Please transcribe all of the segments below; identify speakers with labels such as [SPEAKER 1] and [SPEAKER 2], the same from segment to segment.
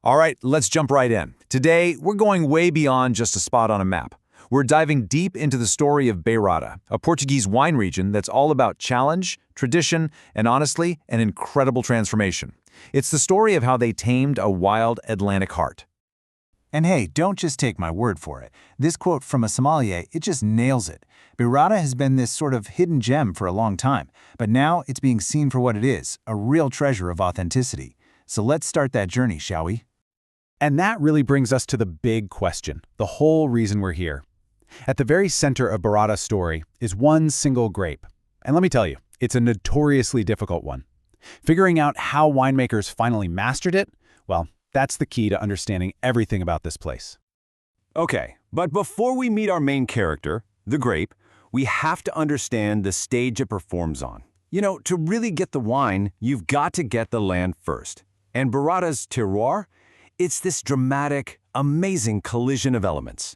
[SPEAKER 1] All right, let's jump right in. Today, we're going way beyond just a spot on a map. We're diving deep into the story of Bairrada, a Portuguese wine region that's all about challenge, tradition, and honestly, an incredible transformation. It's the story of how they tamed a wild Atlantic heart.
[SPEAKER 2] And hey, don't just take my word for it. This quote from a sommelier, it just nails it. Bairrada has been this sort of hidden gem for a long time, but now it's being seen for what it is, a real treasure of authenticity. So let's start that journey, shall we?
[SPEAKER 3] And that really brings us to the big question, the whole reason we're here. At the very center of Bairrada's story is one single grape. And let me tell you, it's a notoriously difficult one. Figuring out how winemakers finally mastered it, well, that's the key to understanding everything about this place.
[SPEAKER 1] Okay, but before we meet our main character, the grape, we have to understand the stage it performs on. You know, to really get the wine, you've got to get the land first. And Bairrada's terroir? It's this dramatic, amazing collision of elements.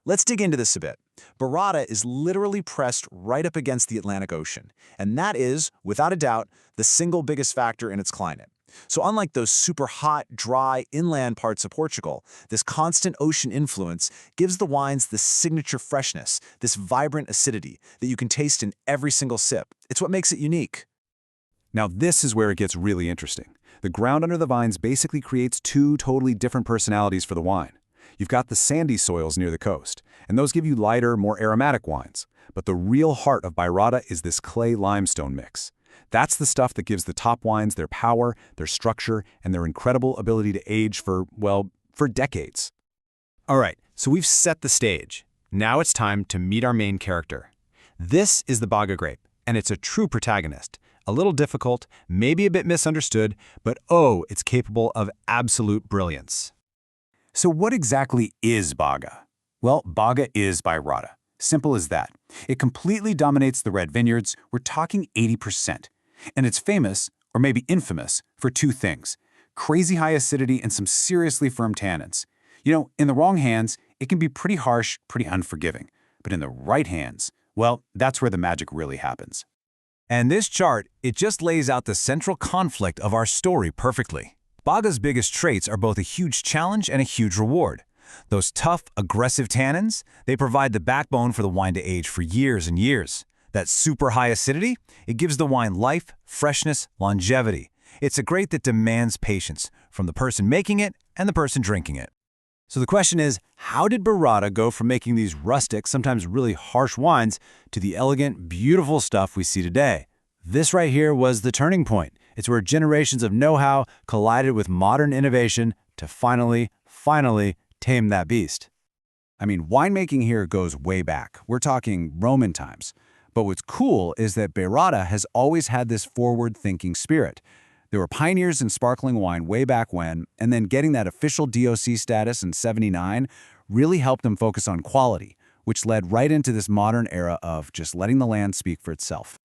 [SPEAKER 4] Let's dig into this a bit. Bairrada is literally pressed right up against the Atlantic Ocean, and that is, without a doubt, the single biggest factor in its climate. So unlike those super hot, dry, inland parts of Portugal, this constant ocean influence gives the wines this signature freshness, this vibrant acidity that you can taste in every single sip. It's what makes it unique.
[SPEAKER 1] Now this is where it gets really interesting. The ground under the vines basically creates two totally different personalities for the wine. You've got the sandy soils near the coast, and those give you lighter, more aromatic wines. But the real heart of Bairrada is this clay-limestone mix. That's the stuff that gives the top wines their power, their structure, and their incredible ability to age for decades.
[SPEAKER 3] All right, so we've set the stage. Now it's time to meet our main character. This is the Baga grape, and it's a true protagonist. A little difficult, maybe a bit misunderstood, but oh, it's capable of absolute brilliance.
[SPEAKER 2] So what exactly is Baga? Well, Baga is Bairrada. Simple as that. It completely dominates the red vineyards. We're talking 80%. And it's famous, or maybe infamous, for two things: crazy high acidity and some seriously firm tannins. You know, in the wrong hands, it can be pretty harsh, pretty unforgiving. But in the right hands, well, that's where the magic really happens.
[SPEAKER 1] And this chart, it just lays out the central conflict of our story perfectly. Baga's biggest traits are both a huge challenge and a huge reward. Those tough, aggressive tannins, they provide the backbone for the wine to age for years and years. That super high acidity, it gives the wine life, freshness, longevity. It's a grape that demands patience from the person making it and the person drinking it. So the question is, how did Bairrada go from making these rustic, sometimes really harsh wines to the elegant, beautiful stuff we see today? This right here was the turning point. It's where generations of know-how collided with modern innovation to finally tame that beast.
[SPEAKER 2] I mean, winemaking here goes way back. We're talking Roman times. But what's cool is that Bairrada has always had this forward-thinking spirit. There were pioneers in sparkling wine way back when, and then getting that official DOC status in '79 really helped them focus on quality, which led right into this modern era of just letting the land speak for itself.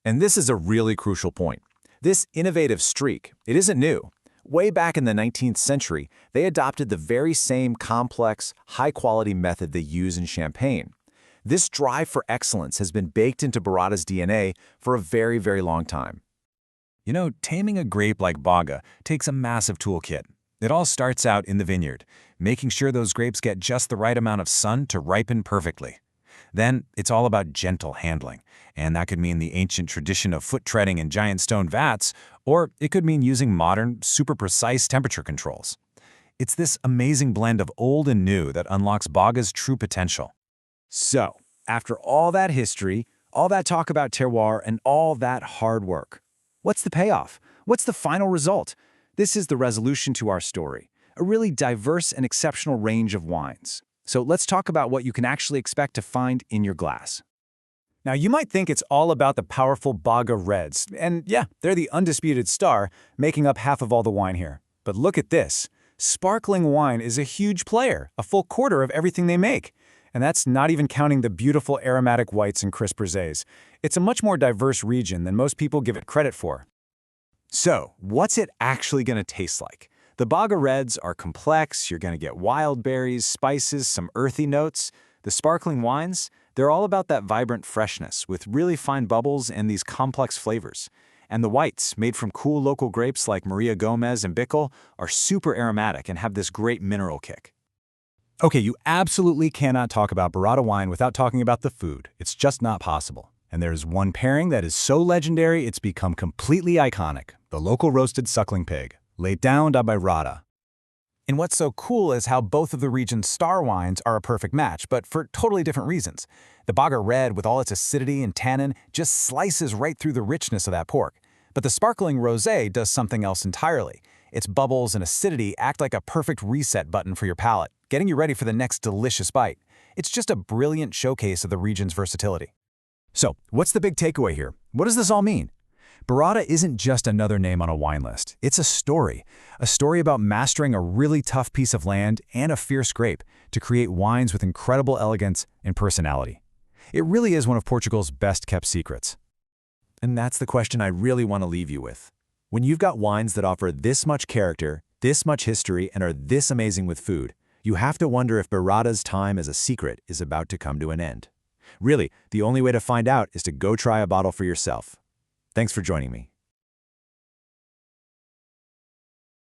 [SPEAKER 1] And this is a really crucial point. This innovative streak, it isn't new. Way back in the 19th century, they adopted the very same complex, high-quality method they use in Champagne. This drive for excellence has been baked into Bairrada's DNA for a very, very long time. You know, taming a grape like Baga takes a massive toolkit. It all starts out in the vineyard, making sure those grapes get just the right amount of sun to ripen perfectly. Then it's all about gentle handling, and that could mean the ancient tradition of foot treading in giant stone vats, or it could mean using modern, super precise temperature controls. It's this amazing blend of old and new that unlocks Baga's true potential. So, after all that history, all that talk about terroir, and all that hard work, what's the payoff? What's the final result? This is the resolution to our story, a really diverse and exceptional range of wines. So let's talk about what you can actually expect to find in your glass. Now, you might think it's all about the powerful Baga Reds, and yeah, they're the undisputed star, making up half of all the wine here. But look at this. Sparkling wine is a huge player, a full quarter of everything they make. And that's not even counting the beautiful aromatic whites and crisp rosés. It's a much more diverse region than most people give it credit for. So, what's it actually going to taste like? The Baga Reds are complex. You're going to get wild berries, spices, some earthy notes. The sparkling wines, they're all about that vibrant freshness with really fine bubbles and these complex flavors.
[SPEAKER 4] And the whites, made from cool local grapes like Maria Gomez and Bickel, are super aromatic and have this great mineral kick.
[SPEAKER 3] Okay, you absolutely cannot talk about Bairrada wine without talking about the food. It's just not possible. And there's one pairing that is so legendary it's become completely iconic, the local roasted suckling pig, laid down da Bairrada. And what's so cool is how both of the region's star wines are a perfect match, but for totally different reasons. The Baga Red, with all its acidity and tannin, just slices right through the richness of that pork. But the sparkling rosé does something else entirely. Its bubbles and acidity act like a perfect reset button for your palate, getting you ready for the next delicious bite. It's just a brilliant showcase of the region's versatility. So, what's the big takeaway here? What does this all mean? Bairrada isn't just another name on a wine list. It's a story about mastering a really tough piece of land and a fierce grape to create wines with incredible elegance and personality. It really is one of Portugal's best-kept secrets.
[SPEAKER 4] And that's the question I really want to leave you with. When you've got wines that offer this much character, this much history, and are this amazing with food, you have to wonder if Bairrada's time as a secret is about to come to an end. Really, the only way to find out is to go try a bottle for yourself. Thanks for joining me.